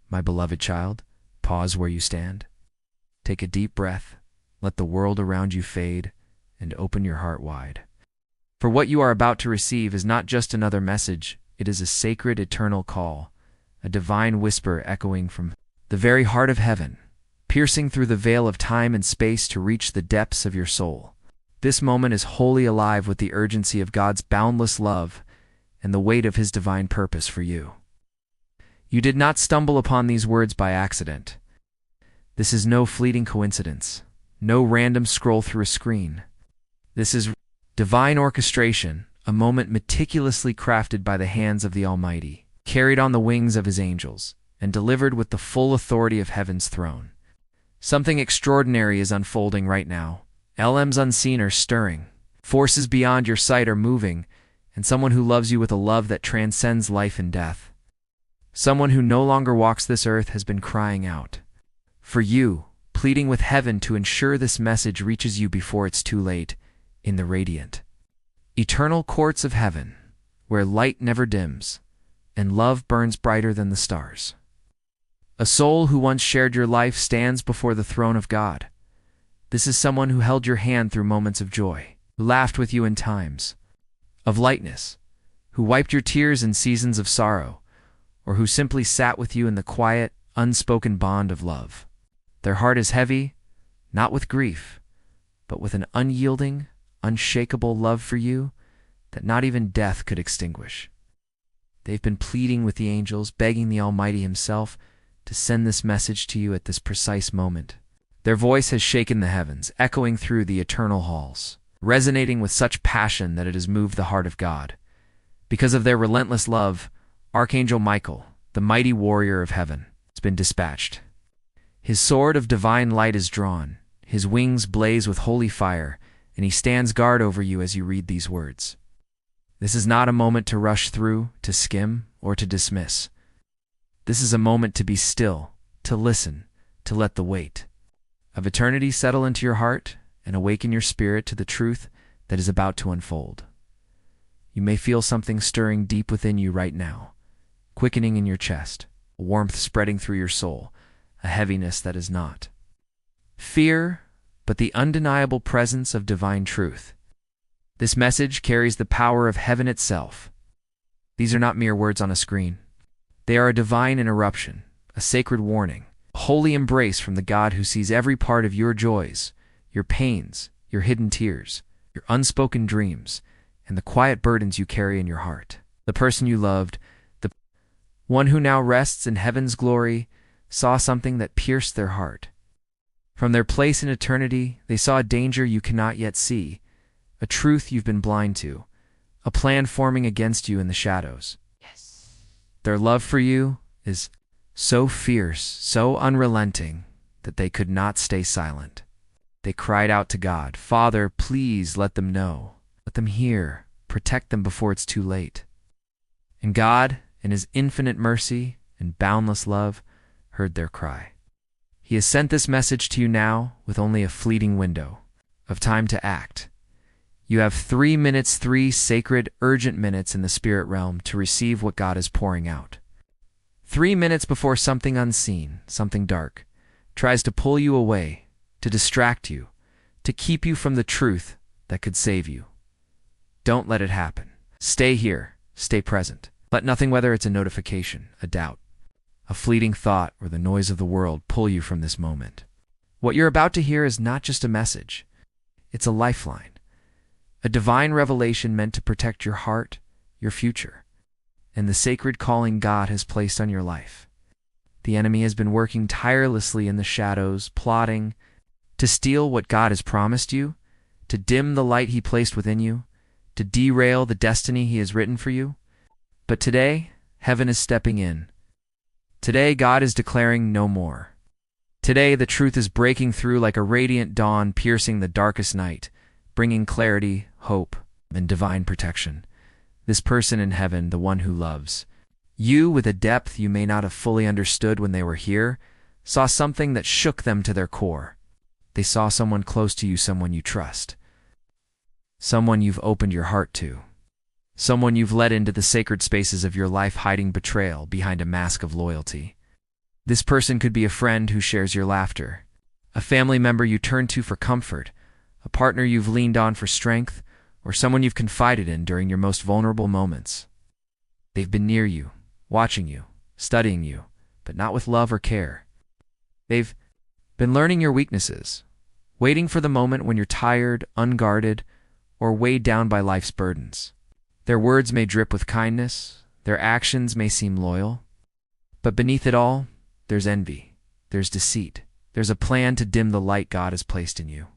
My beloved child, pause where you stand. Take a deep breath, let the world around you fade, and open your heart wide. For what you are about to receive is not just another message, it is a sacred eternal call, a divine whisper echoing from the very heart of heaven, piercing through the veil of time and space to reach the depths of your soul. This moment is wholly alive with the urgency of God's boundless love and the weight of His divine purpose for you. You did not stumble upon these words by accident. This is no fleeting coincidence, no random scroll through a screen. This is divine orchestration, a moment meticulously crafted by the hands of the Almighty, carried on the wings of His angels, and delivered with the full authority of heaven's throne. Something extraordinary is unfolding right now. Elements unseen are stirring. Forces beyond your sight are moving, and someone who loves you with a love that transcends life and death. Someone who no longer walks this earth has been crying out for you, pleading with heaven to ensure this message reaches you before it's too late, in the radiant, eternal courts of heaven, where light never dims, and love burns brighter than the stars. A soul who once shared your life stands before the throne of God. This is someone who held your hand through moments of joy, who laughed with you in times of lightness, who wiped your tears in seasons of sorrow, or who simply sat with you in the quiet, unspoken bond of love. Their heart is heavy, not with grief, but with an unyielding, unshakable love for you that not even death could extinguish. They've been pleading with the angels, begging the Almighty Himself to send this message to you at this precise moment. Their voice has shaken the heavens, echoing through the eternal halls, resonating with such passion that it has moved the heart of God. Because of their relentless love, Archangel Michael, the mighty warrior of heaven, has been dispatched. His sword of divine light is drawn, his wings blaze with holy fire, and he stands guard over you as you read these words. This is not a moment to rush through, to skim, or to dismiss. This is a moment to be still, to listen, to let the weight of eternity settle into your heart and awaken your spirit to the truth that is about to unfold. You may feel something stirring deep within you right now, quickening in your chest, a warmth spreading through your soul, a heaviness that is not fear, but the undeniable presence of divine truth. This message carries the power of heaven itself. These are not mere words on a screen. They are a divine interruption, a sacred warning, a holy embrace from the God who sees every part of your joys, your pains, your hidden tears, your unspoken dreams, and the quiet burdens you carry in your heart. The person you loved, the one who now rests in heaven's glory, saw something that pierced their heart. From their place in eternity, they saw a danger you cannot yet see, a truth you've been blind to, a plan forming against you in the shadows. Yes. Their love for you is so fierce, so unrelenting, that they could not stay silent. They cried out to God, "Father, please let them know. Let them hear. Protect them before it's too late." And God, in His infinite mercy and boundless love, heard their cry. He has sent this message to you now with only a fleeting window of time to act. You have 3 minutes, 3 sacred, urgent minutes in the spirit realm to receive what God is pouring out. 3 minutes before something unseen, something dark, tries to pull you away, to distract you, to keep you from the truth that could save you. Don't let it happen. Stay here. Stay present. Let nothing, whether it's a notification, a doubt, a fleeting thought, or the noise of the world, pull you from this moment. What you're about to hear is not just a message. It's a lifeline, a divine revelation meant to protect your heart, your future, and the sacred calling God has placed on your life. The enemy has been working tirelessly in the shadows, plotting to steal what God has promised you, to dim the light He placed within you, to derail the destiny He has written for you. But today, heaven is stepping in. Today, God is declaring no more. Today, the truth is breaking through like a radiant dawn, piercing the darkest night, bringing clarity, hope, and divine protection. This person in heaven, the one who loves you with a depth you may not have fully understood when they were here, saw something that shook them to their core. They saw someone close to you, someone you trust, someone you've opened your heart to, someone you've let into the sacred spaces of your life, hiding betrayal behind a mask of loyalty. This person could be a friend who shares your laughter, a family member you turn to for comfort, a partner you've leaned on for strength, or someone you've confided in during your most vulnerable moments. They've been near you, watching you, studying you, but not with love or care. They've been learning your weaknesses, waiting for the moment when you're tired, unguarded, or weighed down by life's burdens. Their words may drip with kindness, their actions may seem loyal, but beneath it all, there's envy, there's deceit, there's a plan to dim the light God has placed in you.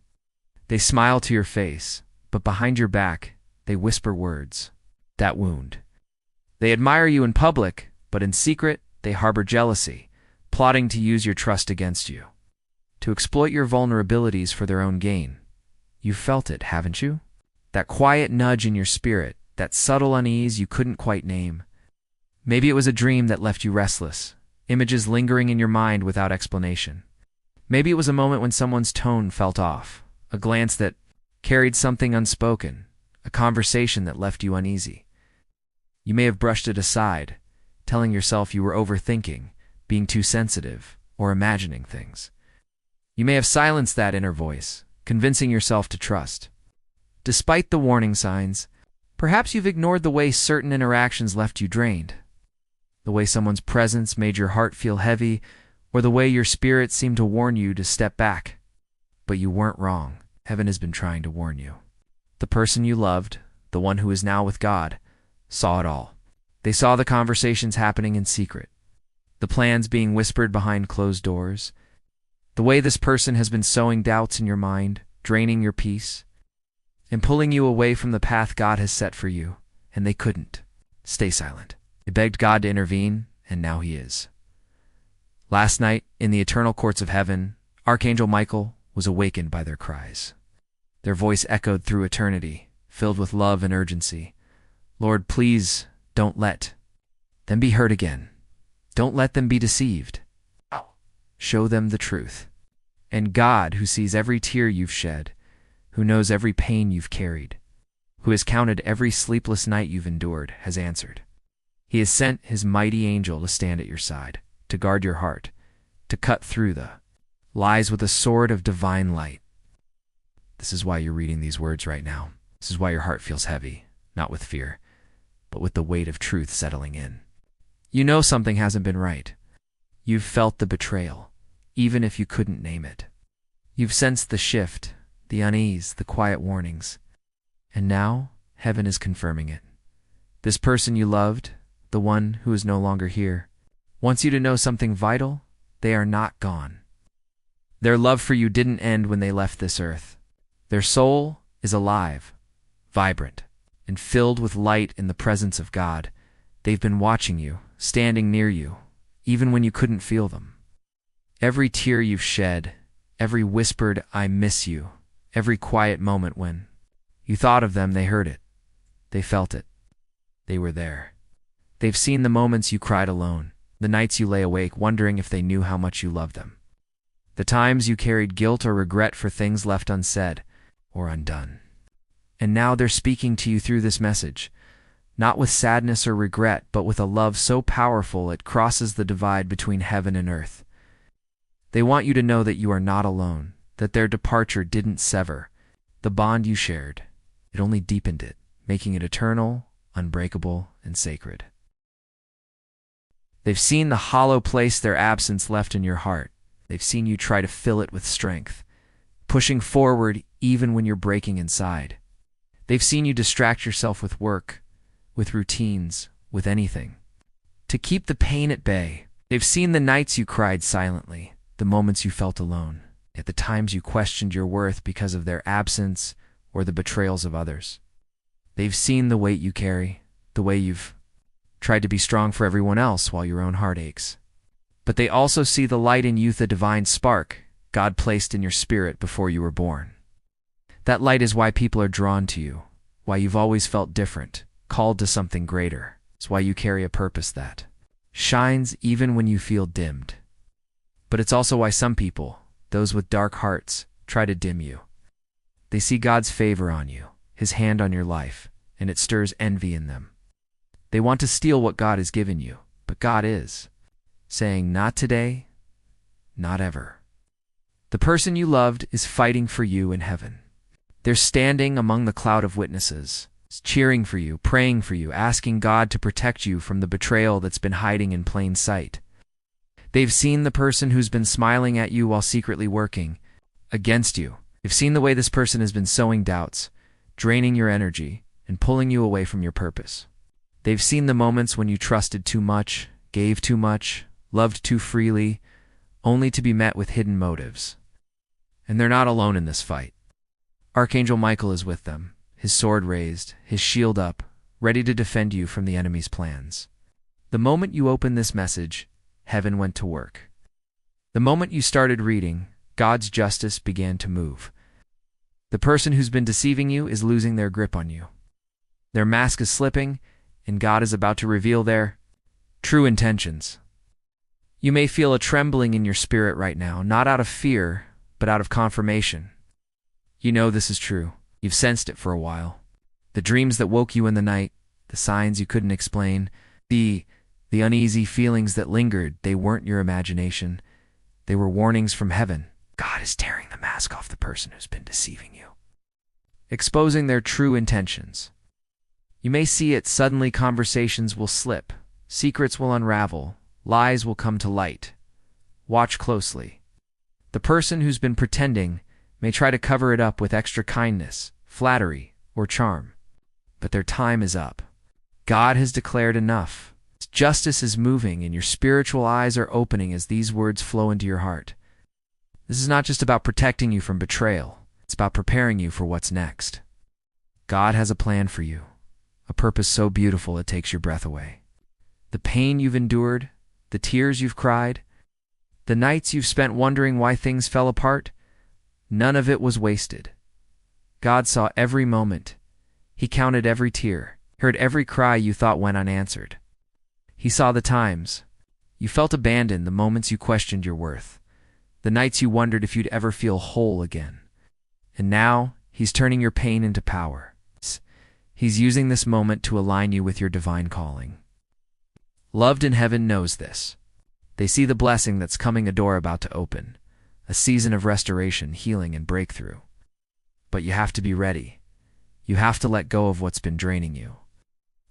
They smile to your face, but behind your back, they whisper words that wound. They admire you in public, but in secret, they harbor jealousy, plotting to use your trust against you, to exploit your vulnerabilities for their own gain. You've felt it, haven't you? That quiet nudge in your spirit, that subtle unease you couldn't quite name. Maybe it was a dream that left you restless, images lingering in your mind without explanation. Maybe it was a moment when someone's tone felt off, a glance that carried something unspoken, a conversation that left you uneasy. You may have brushed it aside, telling yourself you were overthinking, being too sensitive, or imagining things. You may have silenced that inner voice, convincing yourself to trust. Despite the warning signs, perhaps you've ignored the way certain interactions left you drained, the way someone's presence made your heart feel heavy, or the way your spirit seemed to warn you to step back. But you weren't wrong. Heaven has been trying to warn you. The person you loved, the one who is now with God, saw it all. They saw the conversations happening in secret, the plans being whispered behind closed doors, the way this person has been sowing doubts in your mind, draining your peace, and pulling you away from the path God has set for you, and they couldn't. Stay silent. They begged God to intervene, and now He is. Last night, in the eternal courts of heaven, Archangel Michael was awakened by their cries. Their voice echoed through eternity, filled with love and urgency. Lord, please don't let them be hurt again. Don't let them be deceived. Show them the truth. And God, who sees every tear you've shed, who knows every pain you've carried, who has counted every sleepless night you've endured, has answered. He has sent His mighty angel to stand at your side, to guard your heart, to cut through the lies with a sword of divine light. This is why you're reading these words right now. This is why your heart feels heavy, not with fear, but with the weight of truth settling in. You know something hasn't been right. You've felt the betrayal, even if you couldn't name it. You've sensed the shift, the unease, the quiet warnings. And now, heaven is confirming it. This person you loved, the one who is no longer here, wants you to know something vital. They are not gone. Their love for you didn't end when they left this earth. Their soul is alive, vibrant, and filled with light in the presence of God. They've been watching you, standing near you, even when you couldn't feel them. Every tear you've shed, every whispered "I miss you," every quiet moment when you thought of them, they heard it. They felt it. They were there. They've seen the moments you cried alone, the nights you lay awake wondering if they knew how much you loved them, the times you carried guilt or regret for things left unsaid or undone. And now they're speaking to you through this message, not with sadness or regret, but with a love so powerful it crosses the divide between heaven and earth. They want you to know that you are not alone, that their departure didn't sever the bond you shared. It only deepened it, making it eternal, unbreakable, and sacred. They've seen the hollow place their absence left in your heart. They've seen you try to fill it with strength, pushing forward even when you're breaking inside. They've seen you distract yourself with work, with routines, with anything, to keep the pain at bay. They've seen the nights you cried silently, the moments you felt alone, at the times you questioned your worth because of their absence or the betrayals of others. They've seen the weight you carry, the way you've tried to be strong for everyone else while your own heart aches. But they also see the light in you, the divine spark God placed in your spirit before you were born. That light is why people are drawn to you, why you've always felt different, called to something greater. It's why you carry a purpose that shines even when you feel dimmed. But it's also why some people, those with dark hearts, try to dim you. They see God's favor on you, His hand on your life, and it stirs envy in them. They want to steal what God has given you, but God is saying, "Not today, not ever." The person you loved is fighting for you in heaven. They're standing among the cloud of witnesses, cheering for you, praying for you, asking God to protect you from the betrayal that's been hiding in plain sight. They've seen the person who's been smiling at you while secretly working against you. They've seen the way this person has been sowing doubts, draining your energy, and pulling you away from your purpose. They've seen the moments when you trusted too much, gave too much, loved too freely, only to be met with hidden motives. And they're not alone in this fight. Archangel Michael is with them, his sword raised, his shield up, ready to defend you from the enemy's plans. The moment you opened this message, heaven went to work. The moment you started reading, God's justice began to move. The person who's been deceiving you is losing their grip on you. Their mask is slipping, and God is about to reveal their true intentions. You may feel a trembling in your spirit right now, not out of fear, but out of confirmation. You know this is true. You've sensed it for a while. The dreams that woke you in the night, the signs you couldn't explain, the uneasy feelings that lingered, they weren't your imagination. They were warnings from heaven. God is tearing the mask off the person who's been deceiving you, exposing their true intentions. You may see it suddenly. Conversations will slip, secrets will unravel, lies will come to light. Watch closely. The person who's been pretending may try to cover it up with extra kindness, flattery, or charm. But their time is up. God has declared enough. Justice is moving, and your spiritual eyes are opening as these words flow into your heart. This is not just about protecting you from betrayal. It's about preparing you for what's next. God has a plan for you, a purpose so beautiful it takes your breath away. The pain you've endured, the tears you've cried, the nights you've spent wondering why things fell apart, none of it was wasted. God saw every moment. He counted every tear, heard every cry you thought went unanswered. He saw the times you felt abandoned, the moments you questioned your worth, the nights you wondered if you'd ever feel whole again. And now, He's turning your pain into power. He's using this moment to align you with your divine calling. Loved in heaven knows this. They see the blessing that's coming, a door about to open, a season of restoration, healing, and breakthrough. But you have to be ready. You have to let go of what's been draining you.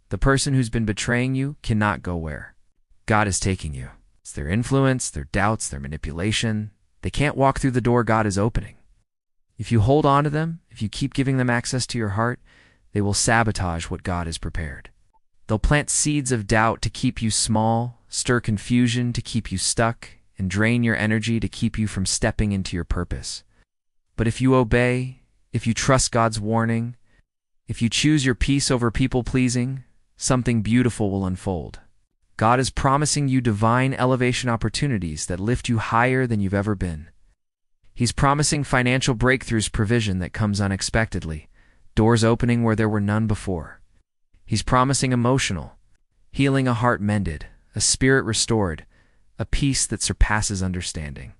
The person who's been betraying you cannot go where God is taking you. It's their influence, their doubts, their manipulation. They can't walk through the door God is opening. If you hold on to them, if you keep giving them access to your heart, they will sabotage what God has prepared. They'll plant seeds of doubt to keep you small, stir confusion to keep you stuck, and drain your energy to keep you from stepping into your purpose. But if you obey, if you trust God's warning, if you choose your peace over people-pleasing, something beautiful will unfold. God is promising you divine elevation opportunities that lift you higher than you've ever been. He's promising financial breakthroughs, provision that comes unexpectedly, doors opening where there were none before. He's promising emotional healing, a heart mended, a spirit restored, a peace that surpasses understanding.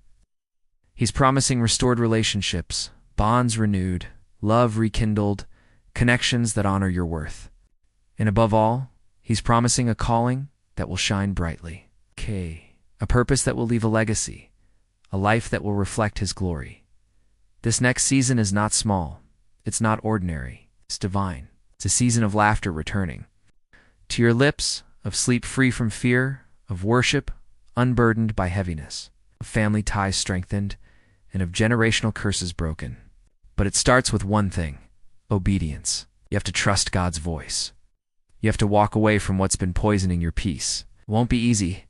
He's promising restored relationships, bonds renewed, love rekindled, connections that honor your worth. And above all, He's promising a calling that will shine brightly. A purpose that will leave a legacy, a life that will reflect His glory. This next season is not small. It's not ordinary. It's divine. It's a season of laughter returning to your lips, of sleep free from fear, of worship unburdened by heaviness, of family ties strengthened, and of generational curses broken. But it starts with one thing: obedience. You have to trust God's voice. You have to walk away from what's been poisoning your peace. It won't be easy.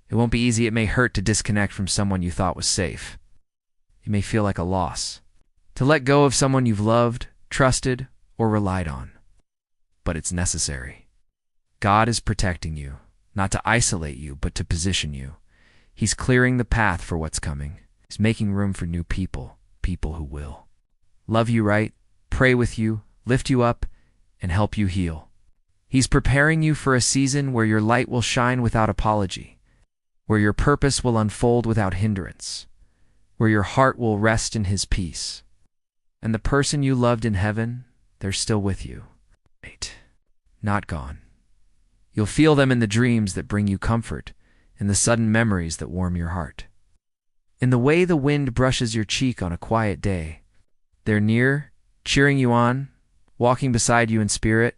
It won't be easy. It may hurt to disconnect from someone you thought was safe. It may feel like a loss to let go of someone you've loved, trusted, or relied on. But it's necessary. God is protecting you, not to isolate you, but to position you. He's clearing the path for what's coming. He's making room for new people, people who will love you right, pray with you, lift you up, and help you heal. He's preparing you for a season where your light will shine without apology, where your purpose will unfold without hindrance, where your heart will rest in His peace. And the person you loved in heaven, they're still with you. Not gone. You'll feel them in the dreams that bring you comfort, in the sudden memories that warm your heart. In the way the wind brushes your cheek on a quiet day. They're near, cheering you on, walking beside you in spirit.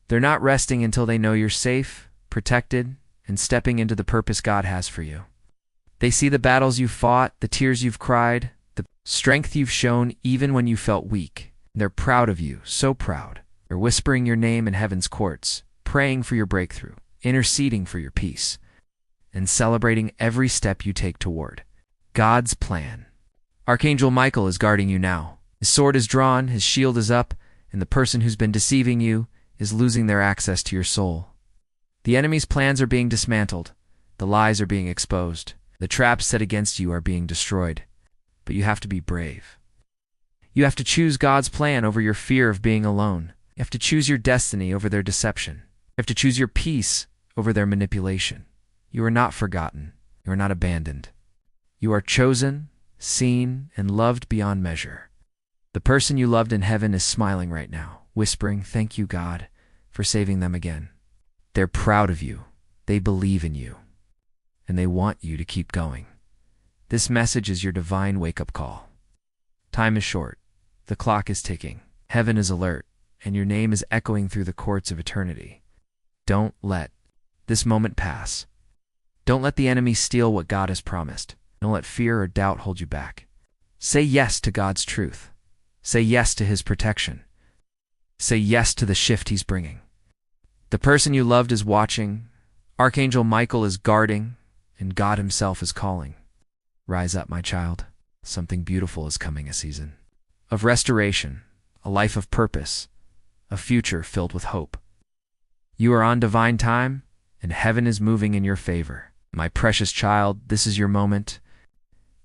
They're not resting until they know you're safe, protected, and stepping into the purpose God has for you. They see the battles you've fought, the tears you've cried, the strength you've shown even when you felt weak. They're proud of you, so proud. They're whispering your name in heaven's courts, praying for your breakthrough, interceding for your peace, and celebrating every step you take toward God's plan. Archangel Michael is guarding you now. His sword is drawn, his shield is up, and the person who's been deceiving you is losing their access to your soul. The enemy's plans are being dismantled. The lies are being exposed. The traps set against you are being destroyed. But you have to be brave. You have to choose God's plan over your fear of being alone. You have to choose your destiny over their deception. You have to choose your peace over their manipulation. You are not forgotten. You are not abandoned. You are chosen, seen, and loved beyond measure. The person you loved in heaven is smiling right now, whispering, "Thank you, God, for saving them again." They're proud of you. They believe in you. And they want you to keep going. This message is your divine wake-up call. Time is short. The clock is ticking. Heaven is alert, and your name is echoing through the courts of eternity. Don't let this moment pass. Don't let the enemy steal what God has promised. Don't let fear or doubt hold you back. Say yes to God's truth. Say yes to His protection. Say yes to the shift He's bringing. The person you loved is watching. Archangel Michael is guarding, and God Himself is calling. Rise up, my child. Something beautiful is coming, a season of restoration, a life of purpose, a future filled with hope. You are on divine time, and heaven is moving in your favor. My precious child, this is your moment.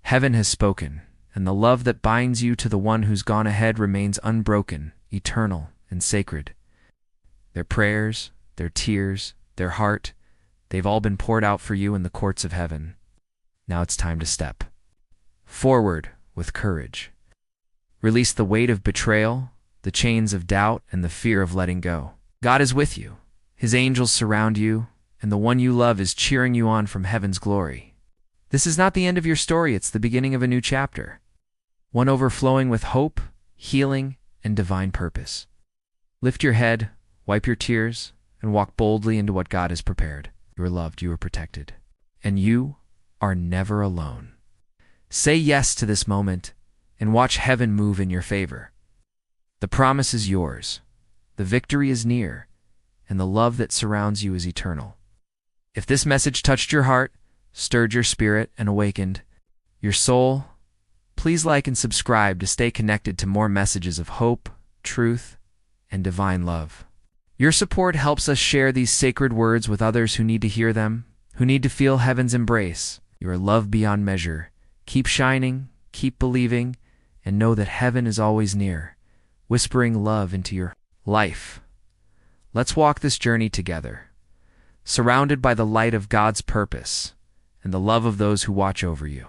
Heaven has spoken, and the love that binds you to the one who's gone ahead remains unbroken, eternal, and sacred. Their prayers, their tears, their heart, they've all been poured out for you in the courts of heaven. Now it's time to step forward with courage. Release the weight of betrayal, the chains of doubt, and the fear of letting go. God is with you. His angels surround you, and the one you love is cheering you on from heaven's glory. This is not the end of your story, it's the beginning of a new chapter. One overflowing with hope, healing, and divine purpose. Lift your head, wipe your tears, and walk boldly into what God has prepared. You are loved, you are protected, and you are never alone. Say yes to this moment, and watch heaven move in your favor. The promise is yours. The victory is near, and the love that surrounds you is eternal. If this message touched your heart, stirred your spirit, and awakened your soul, please like and subscribe to stay connected to more messages of hope, truth, and divine love. Your support helps us share these sacred words with others who need to hear them, who need to feel heaven's embrace. You are loved beyond measure. Keep shining, keep believing, and know that heaven is always near, whispering love into your life. Let's walk this journey together, surrounded by the light of God's purpose and the love of those who watch over you.